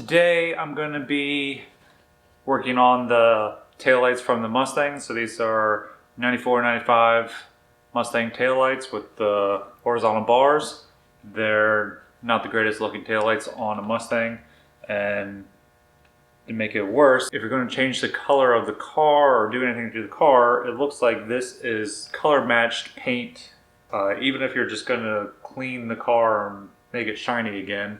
today I'm going to be working on the taillights from the Mustang. So these are 94, 95 Mustang taillights with the horizontal bars. They're not the greatest looking taillights on a Mustang, and to make it worse, if you're going to change the color of the car or do anything to the car, it looks like this is color matched paint. Even if you're just going to clean the car and make it shiny again,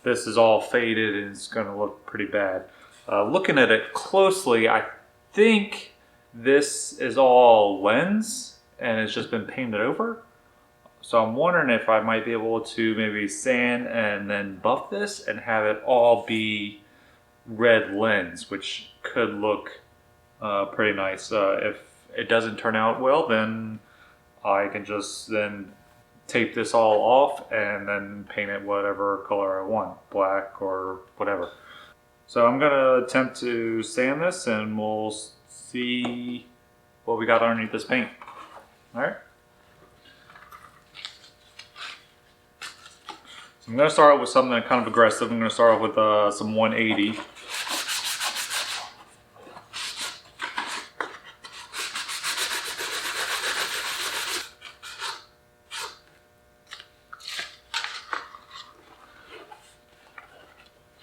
this is all faded and it's going to look pretty bad. Looking at it closely, I think this is all lens and it's just been painted over. So I'm wondering if I might be able to maybe sand and then buff this and have it all be red lens, which could look pretty nice. If it doesn't turn out well, then I can just then tape this all off and then paint it whatever color I want, black or whatever. So I'm gonna attempt to sand this and we'll see what we got underneath this paint. All right. So I'm gonna start out with something kind of aggressive. I'm gonna start off with some 180.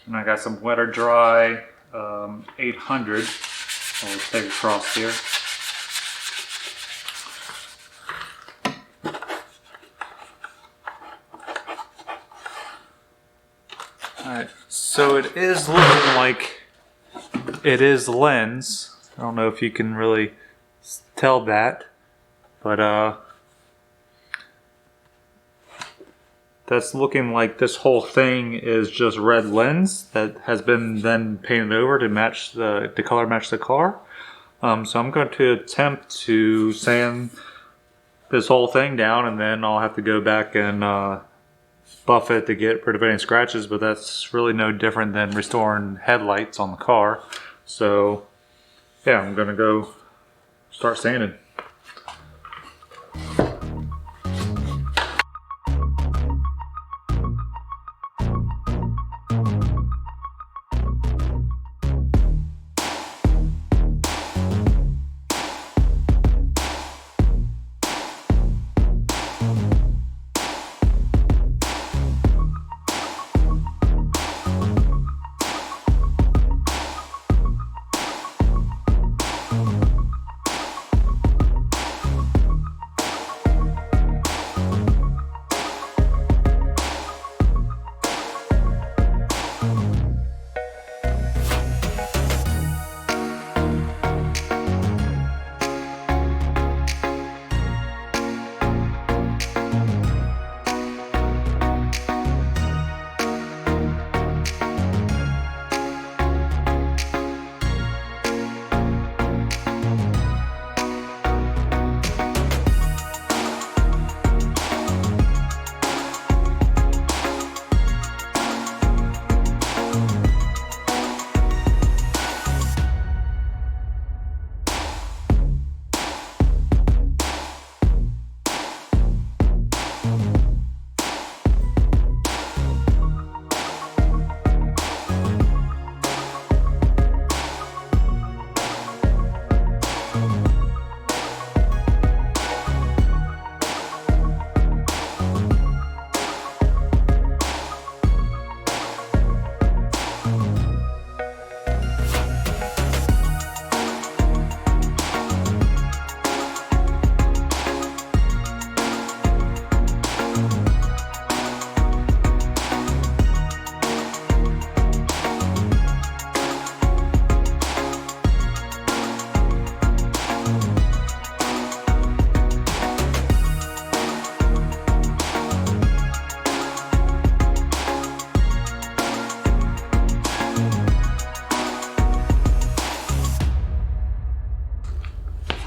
And I got some wet or dry 800. I'll take across here. Alright, so it is looking like it is lens. I don't know if you can really tell that, but that's looking like this whole thing is just red lens that has been then painted over to match the color match the car. So I'm going to attempt to sand this whole thing down, and then I'll have to go back and buff it to get rid of any scratches, but that's really no different than restoring headlights on the car. So yeah, I'm gonna go start sanding.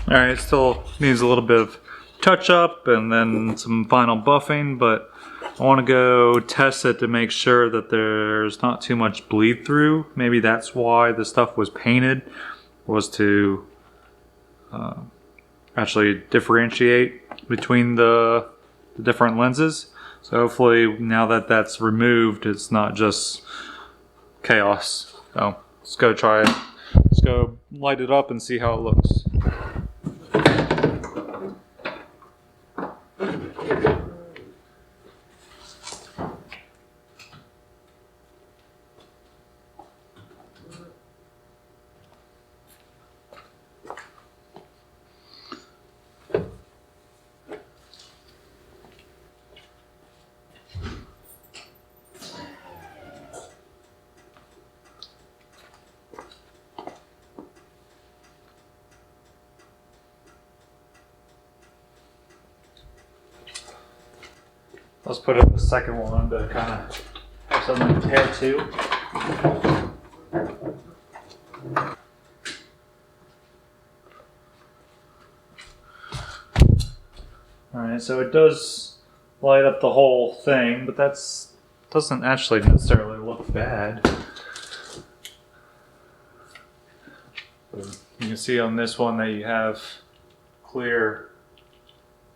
Alright, it still needs a little bit of touch up and then some final buffing, but I want to go test it to make sure that there's not too much bleed through. Maybe that's why the stuff was painted, was to actually differentiate between the different lenses. So hopefully now that that's removed, it's not just chaos. So let's go try it. Let's go light it up and see how it looks. Let's put up the second one to kind of have something to compare to. Alright, so it does light up the whole thing, but doesn't actually necessarily look bad. You can see on this one that you have clear,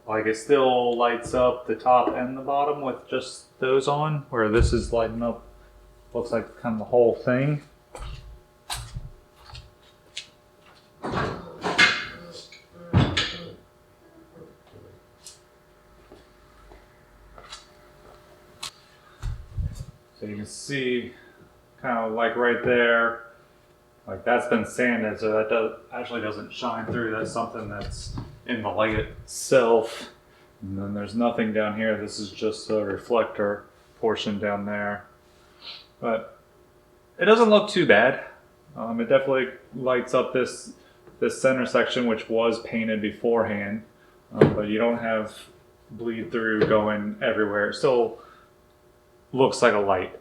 like it still lights up the top and the bottom with just those on, where this is lighting up, looks like kind of the whole thing. So you can see kind of like right there, like that's been sanded, so that actually doesn't shine through. That's something that's in the light itself. And then there's nothing down here. This is just a reflector portion down there. But it doesn't look too bad. It definitely lights up this center section, which was painted beforehand. But you don't have bleed through going everywhere. It still looks like a light.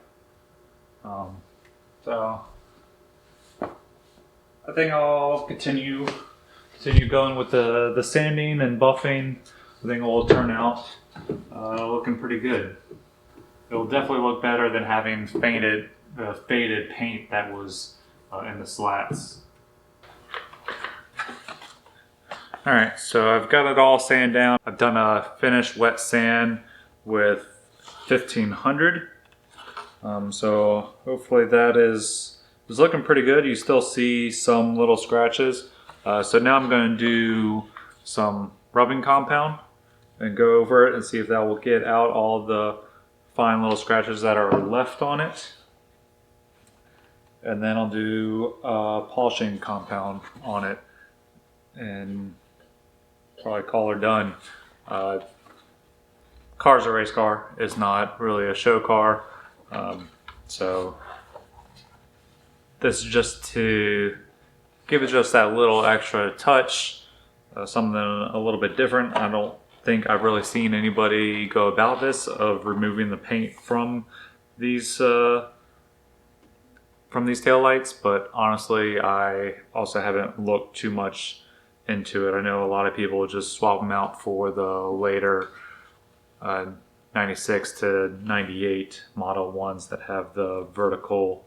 So I think I'll continue going with the sanding and buffing. I think it will turn out looking pretty good. It will definitely look better than having faded paint that was in the slats. Alright, so I've got it all sanded down. I've done a finished wet sand with 1500. So hopefully that is looking pretty good. You still see some little scratches. So now I'm going to do some rubbing compound and go over it and see if that will get out all the fine little scratches that are left on it. And then I'll do polishing compound on it and probably call her done. Car's a race car. It's not really a show car. So this is just to give it just that little extra touch, something a little bit different. I don't think I've really seen anybody go about this of removing the paint from these taillights, but honestly I also haven't looked too much into it. I know a lot of people just swap them out for the later 96 to 98 model ones that have the vertical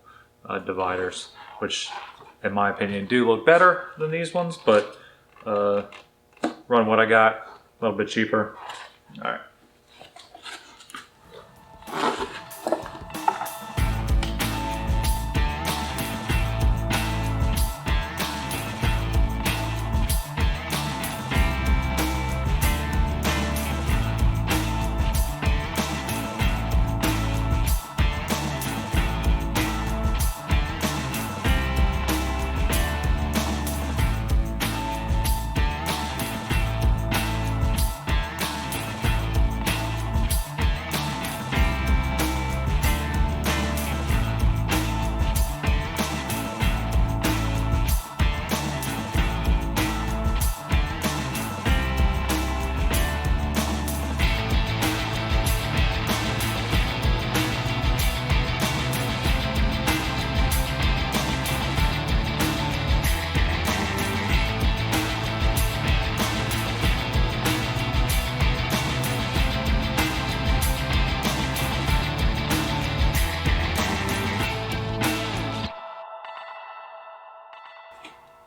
dividers, which in my opinion do look better than these ones, but run what I got, a little bit cheaper. All right.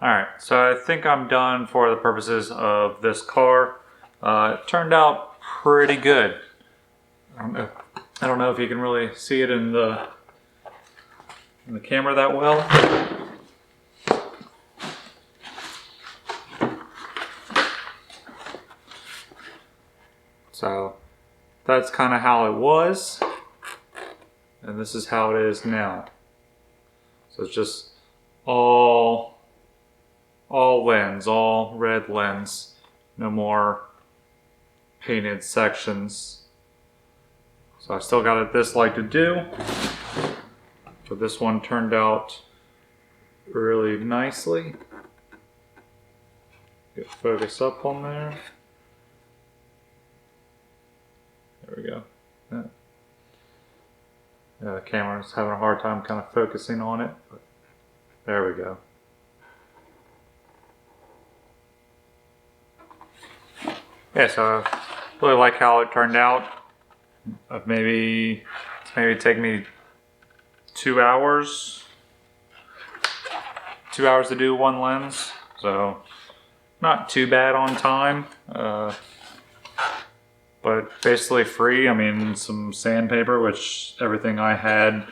Alright, so I think I'm done for the purposes of this car. It turned out pretty good. I don't know if you can really see it in the in the camera that well. So that's kind of how it was, and this is how it is now. So it's just all lens, all red lens, no more painted sections. So I still got this light to do, but this one turned out really nicely. Get focus up on there. There we go. The camera's having a hard time kind of focusing on it, but there we go. Yeah, so I really like how it turned out. It's maybe taken me 2 hours. 2 hours to do one lens, so not too bad on time. But basically free. I mean, some sandpaper, which everything I had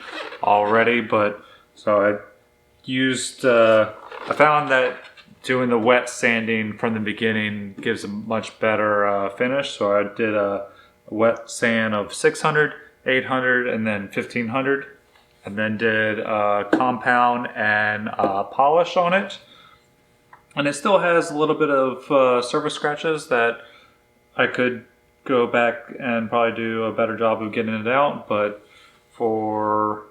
already, but so I used, I found that doing the wet sanding from the beginning gives a much better finish. So I did a wet sand of 600, 800, and then 1500, and then did compound and polish on it. And it still has a little bit of surface scratches that I could go back and probably do a better job of getting it out, but for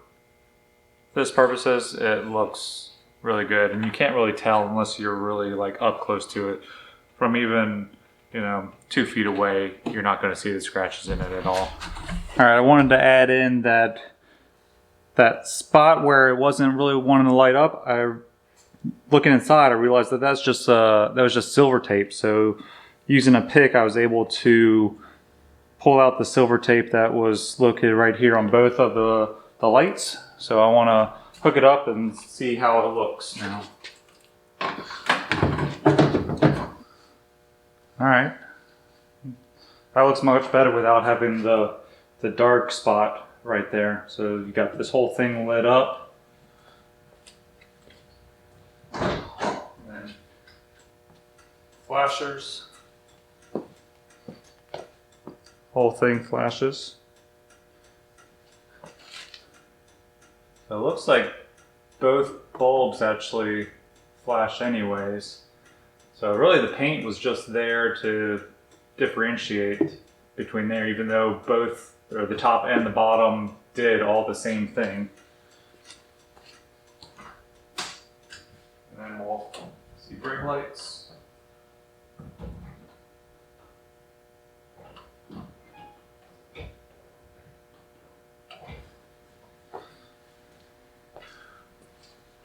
this purposes it looks really good, and you can't really tell unless you're really like up close to it. From even 2 feet away, you're not going to see the scratches in it at all. Alright, I wanted to add in that spot where it wasn't really wanting to light up. Looking inside, I realized that that was just silver tape. So using a pick, I was able to pull out the silver tape that was located right here on both of the lights. So I want to hook it up and see how it looks now. Alright. That looks much better without having the dark spot right there. So you got this whole thing lit up. And flashers. Whole thing flashes. So it looks like both bulbs actually flash anyways. So really the paint was just there to differentiate between there, even though both, or the top and the bottom, did all the same thing. And then we'll see brake lights.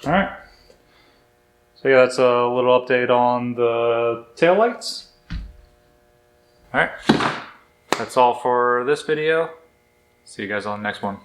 Alright, so yeah, that's a little update on the taillights. Alright, that's all for this video. See you guys on the next one.